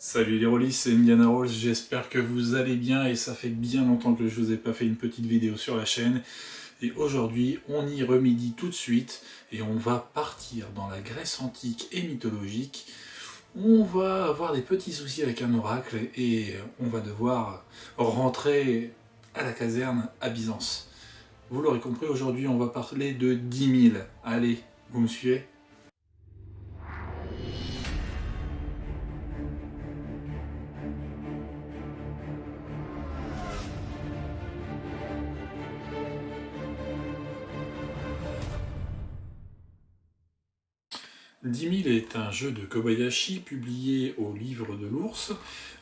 Salut les rôlistes, c'est Indiana Rolls, j'espère que vous allez bien et ça fait bien longtemps que je vous ai pas fait une petite vidéo sur la chaîne. Et aujourd'hui, on y remédie tout de suite et on va partir dans la Grèce antique et mythologique. On va avoir des petits soucis avec un oracle et on va devoir rentrer à la caserne à Byzance. Vous l'aurez compris, aujourd'hui on va parler de 10 000. Allez, vous me suivez? 10 000 est un jeu de Kobayashi publié au Livre de l'Ours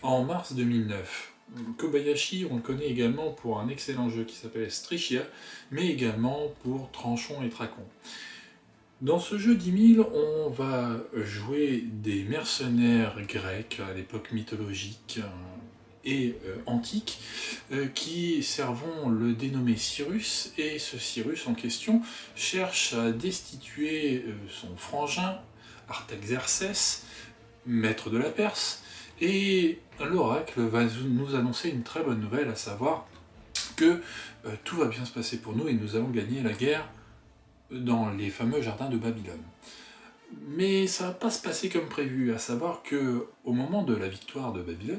en mars 2009. Kobayashi, on le connaît également pour un excellent jeu qui s'appelle Strichia, mais également pour Tranchon et Tracon. Dans ce jeu 10 000, on va jouer des mercenaires grecs à l'époque mythologique et antique qui servont le dénommé Cyrus, et ce Cyrus en question cherche à destituer son frangin Artaxerxès, maître de la Perse, et l'oracle va nous annoncer une très bonne nouvelle, à savoir que tout va bien se passer pour nous et nous allons gagner la guerre dans les fameux jardins de Babylone. Mais ça va pas se passer comme prévu, à savoir que au moment de la victoire de Babylone,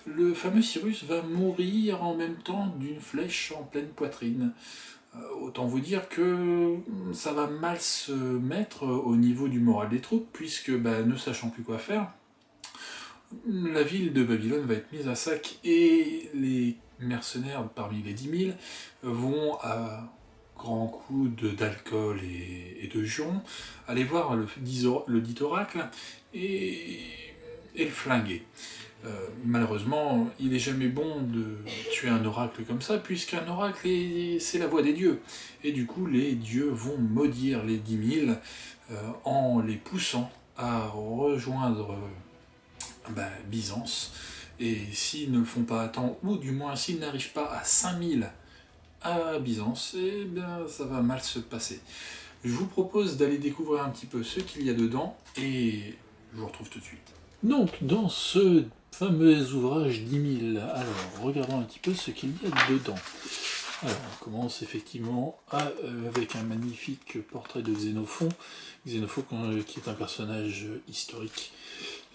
le fameux Cyrus va mourir en même temps d'une flèche en pleine poitrine. Autant vous dire que ça va mal se mettre au niveau du moral des troupes, puisque ne sachant plus quoi faire, la ville de Babylone va être mise à sac et les mercenaires parmi les 10 000 vont à grands coups d'alcool et de jurons aller voir le dit oracle et le flinguer. Malheureusement, il n'est jamais bon de tuer un oracle comme ça, puisqu'un oracle, c'est la voix des dieux. Et du coup, les dieux vont maudire les 10 000 en les poussant à rejoindre Byzance. Et s'ils ne le font pas à temps, ou du moins s'ils n'arrivent pas à 5 000 à Byzance, eh bien ça va mal se passer. Je vous propose d'aller découvrir un petit peu ce qu'il y a dedans, et je vous retrouve tout de suite. Donc, dans ce fameux ouvrage 10 000, alors regardons un petit peu ce qu'il y a dedans. Alors, on commence effectivement avec un magnifique portrait de Xénophon, Xénophon qui est un personnage historique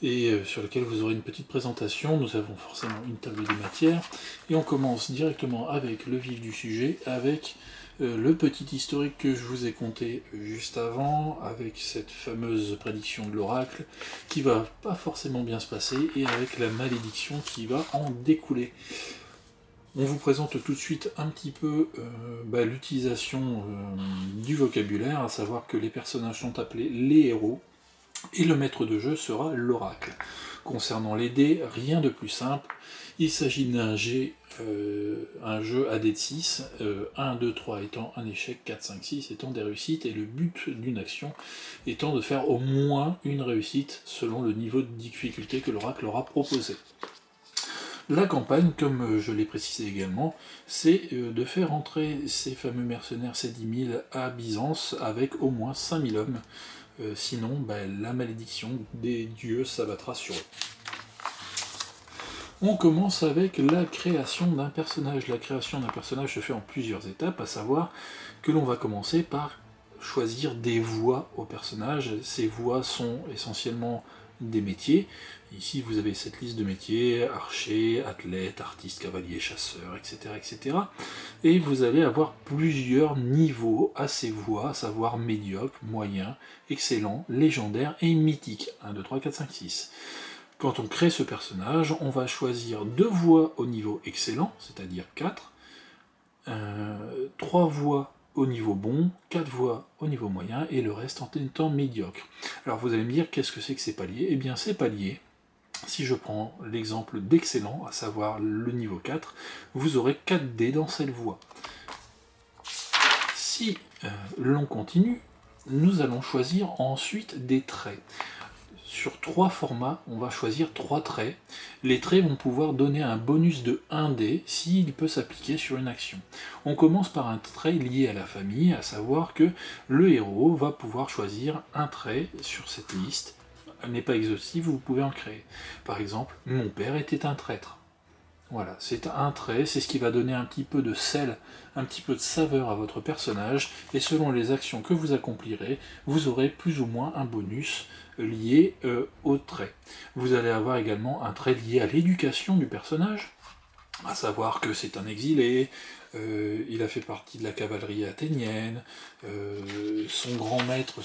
et sur lequel vous aurez une petite présentation. Nous avons forcément une table des matières, et on commence directement avec le vif du sujet, avec le petit historique que je vous ai conté juste avant, avec cette fameuse prédiction de l'oracle, qui va pas forcément bien se passer, et avec la malédiction qui va en découler. On vous présente tout de suite un petit peu l'utilisation du vocabulaire, à savoir que les personnages sont appelés les héros, et le maître de jeu sera l'oracle. Concernant les dés, rien de plus simple, il s'agit d'un un jeu à dés de 6, 1, 2, 3 étant un échec, 4, 5, 6 étant des réussites, et le but d'une action étant de faire au moins une réussite selon le niveau de difficulté que l'oracle aura proposé. La campagne, comme je l'ai précisé également, c'est de faire entrer ces fameux mercenaires, ces 10 000, à Byzance avec au moins 5 000 hommes. Sinon, la malédiction des dieux s'abattra sur eux. On commence avec la création d'un personnage. La création d'un personnage se fait en plusieurs étapes, à savoir que l'on va commencer par choisir des voix au personnage. Ces voix sont essentiellement des métiers. Ici, vous avez cette liste de métiers: archer, athlète, artiste, cavalier, chasseur, etc., etc. Et vous allez avoir plusieurs niveaux à ces voix, à savoir médiocre, moyen, excellent, légendaire et mythique. 1, 2, 3, 4, 5, 6. Quand on crée ce personnage, on va choisir 2 voix au niveau excellent, c'est-à-dire 4, 3 voix au niveau bon, 4 voix au niveau moyen, et le reste en étant médiocre. Alors vous allez me dire, qu'est-ce que c'est que ces paliers? Eh bien ces paliers, si je prends l'exemple d'excellent, à savoir le niveau 4, vous aurez 4 dés dans cette voie. Si l'on continue, nous allons choisir ensuite des traits. Sur 3 formats, on va choisir 3 traits. Les traits vont pouvoir donner un bonus de 1 dé s'il peut s'appliquer sur une action. On commence par un trait lié à la famille, à savoir que le héros va pouvoir choisir un trait sur cette liste, n'est pas exhaustive, vous pouvez en créer. Par exemple, mon père était un traître. Voilà, c'est un trait, c'est ce qui va donner un petit peu de sel, un petit peu de saveur à votre personnage, et selon les actions que vous accomplirez, vous aurez plus ou moins un bonus lié au trait. Vous allez avoir également un trait lié à l'éducation du personnage, à savoir que c'est un exilé, il a fait partie de la cavalerie athénienne, son grand maître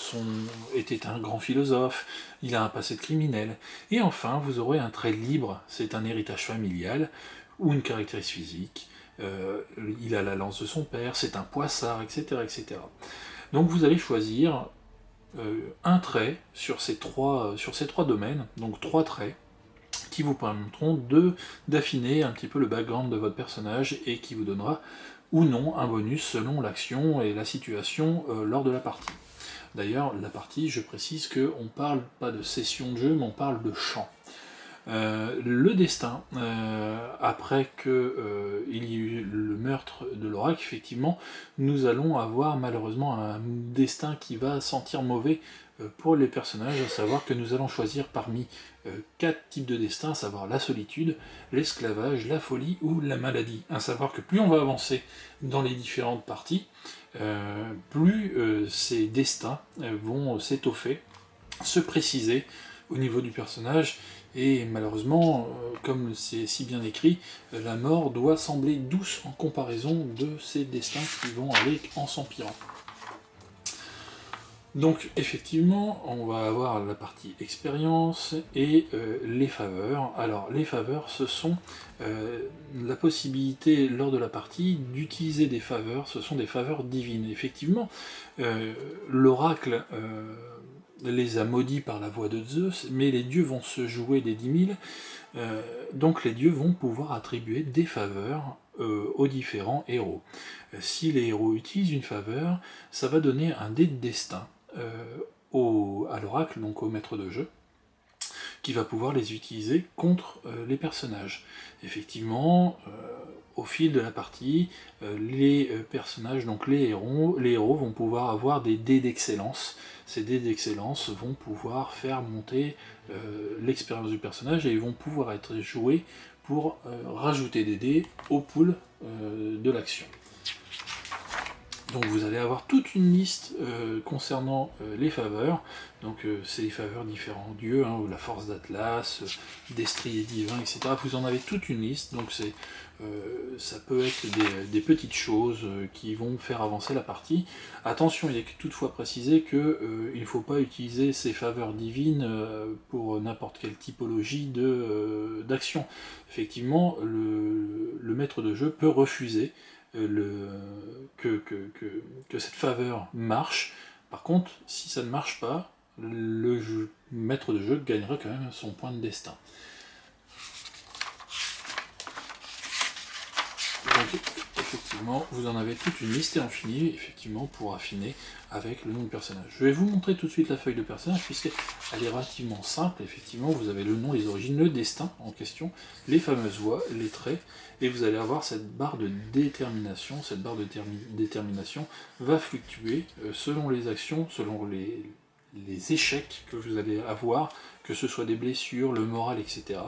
était un grand philosophe, il a un passé de criminel. Et enfin, vous aurez un trait libre, c'est un héritage familial, ou une caractéristique physique, il a la lance de son père, c'est un poissard, etc., etc. Donc vous allez choisir un trait sur ces trois domaines, donc 3 traits, qui vous permettront d'affiner un petit peu le background de votre personnage et qui vous donnera ou non un bonus selon l'action et la situation lors de la partie. D'ailleurs, la partie, je précise qu'on parle pas de session de jeu, mais on parle de champ. Le destin, après qu'il y ait eu le meurtre de l'oracle, effectivement, nous allons avoir malheureusement un destin qui va sentir mauvais pour les personnages, à savoir que nous allons choisir parmi 4 types de destins, à savoir la solitude, l'esclavage, la folie ou la maladie. À savoir que plus on va avancer dans les différentes parties, plus ces destins vont s'étoffer, se préciser au niveau du personnage, et malheureusement, comme c'est si bien écrit, la mort doit sembler douce en comparaison de ces destins qui vont aller en s'empirant. Donc effectivement, on va avoir la partie expérience et les faveurs. Alors les faveurs, ce sont la possibilité lors de la partie d'utiliser des faveurs, ce sont des faveurs divines. Effectivement, l'oracle les a maudits par la voix de Zeus, mais les dieux vont se jouer des 10 000, donc les dieux vont pouvoir attribuer des faveurs aux différents héros. Si les héros utilisent une faveur, ça va donner un dé de destin à l'oracle, donc au maître de jeu, qui va pouvoir les utiliser contre les personnages. Effectivement, au fil de la partie, les personnages, donc les héros vont pouvoir avoir des dés d'excellence. Ces dés d'excellence vont pouvoir faire monter l'expérience du personnage et ils vont pouvoir être joués pour rajouter des dés au pool de l'action. Donc vous allez avoir toute une liste concernant les faveurs. Donc c'est les faveurs différents dieux, ou la force d'Atlas, destrier divin, etc. Vous en avez toute une liste, donc ça peut être des petites choses qui vont faire avancer la partie. Attention, il est toutefois précisé qu'il ne faut pas utiliser ces faveurs divines pour n'importe quelle typologie d'action. Effectivement, le maître de jeu peut refuser que cette faveur marche. Par contre, si ça ne marche pas, le maître de jeu gagnera quand même son point de destin. Donc, effectivement, vous en avez toute une liste infinie, effectivement, pour affiner avec le nom de personnage. Je vais vous montrer tout de suite la feuille de personnage, puisqu'elle est relativement simple. Effectivement, vous avez le nom, les origines, le destin en question, les fameuses voix, les traits, et vous allez avoir cette barre de détermination. Cette barre de détermination va fluctuer selon les actions, selon les échecs que vous allez avoir, que ce soit des blessures, le moral, etc.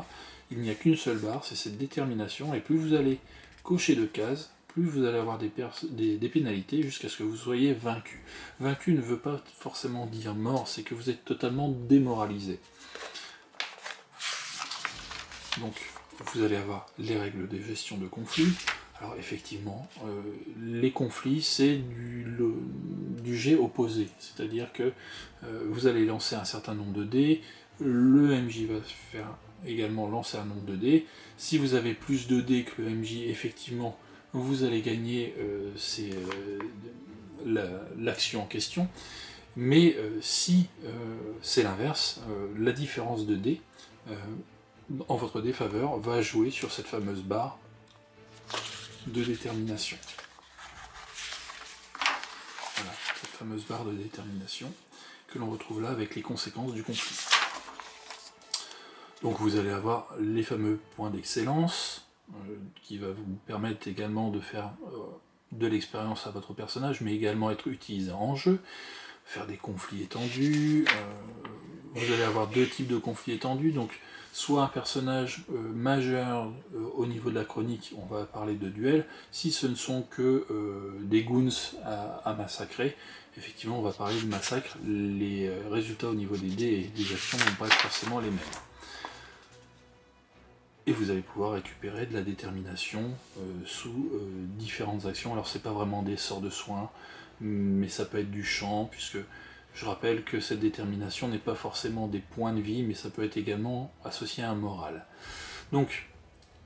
Il n'y a qu'une seule barre, c'est cette détermination, et plus vous allez cocher de cases, plus vous allez avoir des pénalités jusqu'à ce que vous soyez vaincu. Vaincu ne veut pas forcément dire mort, c'est que vous êtes totalement démoralisé. Donc, vous allez avoir les règles de gestion de conflits. Alors effectivement, les conflits, c'est du jet opposé, c'est-à-dire que vous allez lancer un certain nombre de dés, le MJ va faire également lancer un nombre de dés. Si vous avez plus de dés que le MJ, effectivement, vous allez gagner l'action en question. Mais si c'est l'inverse, la différence de dés en votre défaveur va jouer sur cette fameuse barre de détermination. Voilà, cette fameuse barre de détermination que l'on retrouve là avec les conséquences du conflit. Donc vous allez avoir les fameux points d'excellence, qui va vous permettre également de faire de l'expérience à votre personnage, mais également être utilisé en jeu, faire des conflits étendus, vous allez avoir deux types de conflits étendus, donc soit un personnage majeur au niveau de la chronique, on va parler de duel. Si ce ne sont que des goons à massacrer, effectivement on va parler de massacre. Les résultats au niveau des dés et des actions ne vont pas être forcément les mêmes. Et vous allez pouvoir récupérer de la détermination sous différentes actions. Alors c'est pas vraiment des sorts de soins, mais ça peut être du champ, puisque je rappelle que cette détermination n'est pas forcément des points de vie, mais ça peut être également associé à un moral. Donc,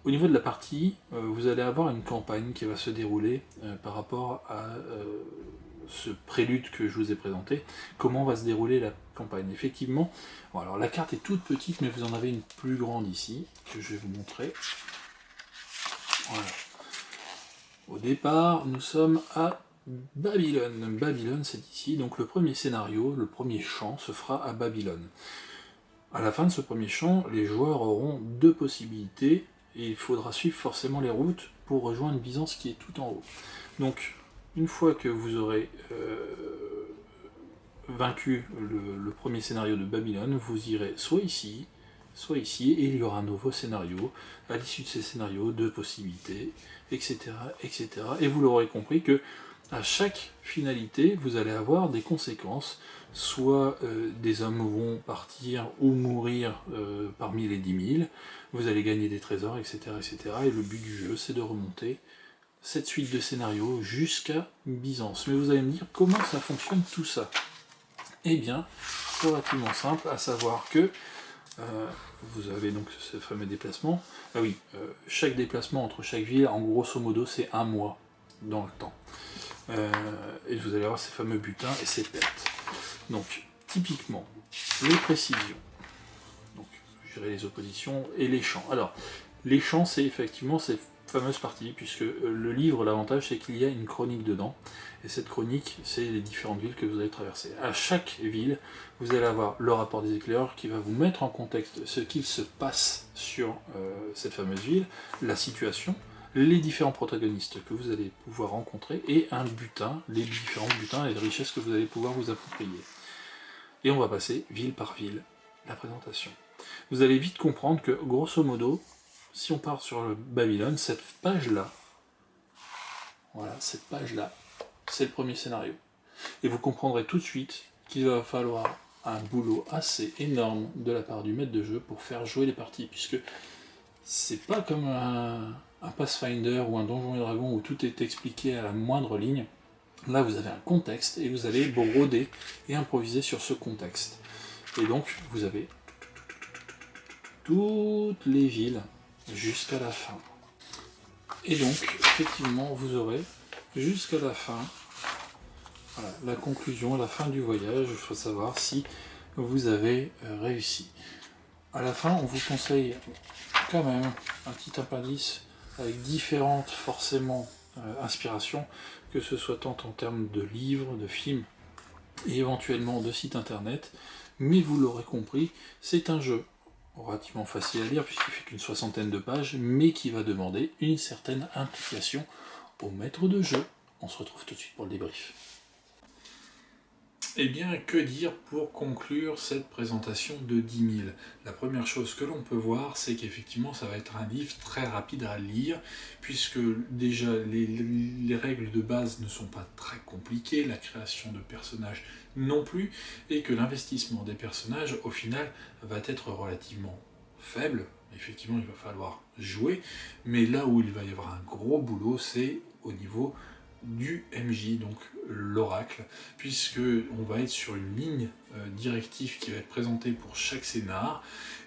au niveau de la partie, vous allez avoir une campagne qui va se dérouler par rapport à ce prélude que je vous ai présenté. Comment va se dérouler la campagne? Effectivement, bon, alors la carte est toute petite, mais vous en avez une plus grande ici, que je vais vous montrer. Voilà. Au départ, nous sommes à Babylone. Babylone, c'est ici, donc le premier scénario, le premier champ se fera à Babylone. À la fin de ce premier champ, les joueurs auront deux possibilités, et il faudra suivre forcément les routes pour rejoindre Byzance qui est tout en haut. Donc, une fois que vous aurez vaincu le premier scénario de Babylone, vous irez soit ici, et il y aura un nouveau scénario. À l'issue de ces scénarios, deux possibilités, etc., etc. Et vous l'aurez compris que à chaque finalité, vous allez avoir des conséquences. Soit des hommes vont partir ou mourir parmi les 10 000, vous allez gagner des trésors, etc., etc. Et le but du jeu, c'est de remonter cette suite de scénarios jusqu'à Byzance. Mais vous allez me dire, comment ça fonctionne tout ça? Eh bien, c'est relativement simple, à savoir que vous avez donc ce fameux déplacement. Ah oui, chaque déplacement entre chaque ville, en grosso modo, c'est 1 mois dans le temps. Et vous allez avoir ces fameux butins et ces pertes. Donc, typiquement, les précisions, donc gérer les oppositions et les champs. Alors, les champs, c'est effectivement ces fameuses parties, puisque le livre, l'avantage, c'est qu'il y a une chronique dedans, et cette chronique, c'est les différentes villes que vous allez traverser. À chaque ville, vous allez avoir le rapport des éclaireurs qui va vous mettre en contexte ce qu'il se passe sur cette fameuse ville, la situation, les différents protagonistes que vous allez pouvoir rencontrer, et un butin, les différents butins et les richesses que vous allez pouvoir vous approprier. Et on va passer ville par ville, la présentation. Vous allez vite comprendre que, grosso modo, si on part sur le Babylone, cette page-là, voilà, cette page-là, c'est le premier scénario. Et vous comprendrez tout de suite qu'il va falloir un boulot assez énorme de la part du maître de jeu pour faire jouer les parties, puisque c'est pas comme un Pathfinder ou un Donjon et Dragon où tout est expliqué à la moindre ligne. Là, vous avez un contexte et vous allez broder et improviser sur ce contexte. Et donc, vous avez toutes les villes jusqu'à la fin. Et donc, effectivement, vous aurez jusqu'à la fin, voilà, la conclusion, la fin du voyage. Il faut savoir si vous avez réussi. À la fin, on vous conseille quand même un petit appendice avec différentes, forcément, inspirations, que ce soit tant en termes de livres, de films, et éventuellement de sites internet. Mais vous l'aurez compris, c'est un jeu relativement facile à lire, puisqu'il fait qu'une 60aine de pages, mais qui va demander une certaine implication au maître de jeu. On se retrouve tout de suite pour le débrief. Eh bien, que dire pour conclure cette présentation de 10 000? La première chose que l'on peut voir, c'est qu'effectivement, ça va être un livre très rapide à lire, puisque déjà, les règles de base ne sont pas très compliquées, la création de personnages non plus, et que l'investissement des personnages, au final, va être relativement faible. Effectivement, il va falloir jouer, mais là où il va y avoir un gros boulot, c'est au niveau du MJ, donc l'oracle, puisque on va être sur une ligne directive qui va être présentée pour chaque scénar,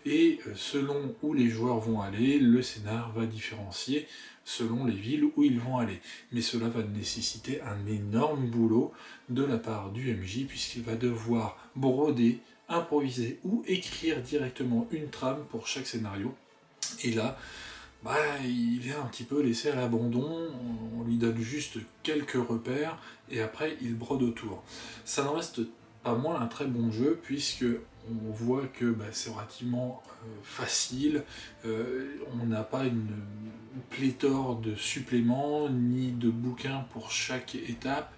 et selon où les joueurs vont aller, le scénar va différencier selon les villes où ils vont aller. Mais cela va nécessiter un énorme boulot de la part du MJ, puisqu'il va devoir broder, improviser ou écrire directement une trame pour chaque scénario. Et là, il est un petit peu laissé à l'abandon, on lui donne juste quelques repères, et après il brode autour. Ça n'en reste pas moins un très bon jeu, puisque on voit que c'est relativement facile, on n'a pas une pléthore de suppléments, ni de bouquins pour chaque étape,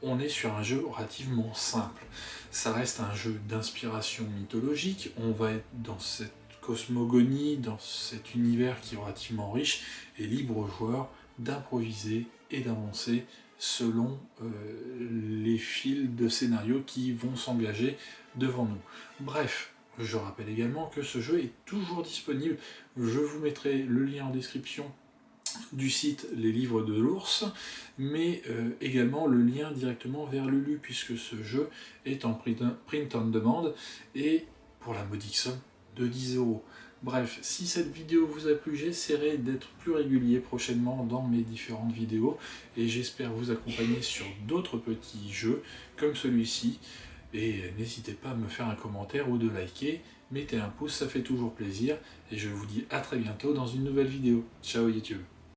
on est sur un jeu relativement simple. Ça reste un jeu d'inspiration mythologique, on va être dans cette cosmogonie, dans cet univers qui est relativement riche, et libre aux joueurs d'improviser et d'avancer selon les fils de scénario qui vont s'engager devant nous. Bref, je rappelle également que ce jeu est toujours disponible, je vous mettrai le lien en description du site Les Livres de l'Ours, mais également le lien directement vers Lulu, puisque ce jeu est en print on demand, et pour la modique somme de 10 €. Bref, si cette vidéo vous a plu, j'essaierai d'être plus régulier prochainement dans mes différentes vidéos, et j'espère vous accompagner sur d'autres petits jeux comme celui-ci, et n'hésitez pas à me faire un commentaire ou de liker, mettez un pouce, ça fait toujours plaisir, et je vous dis à très bientôt dans une nouvelle vidéo. Ciao YouTube!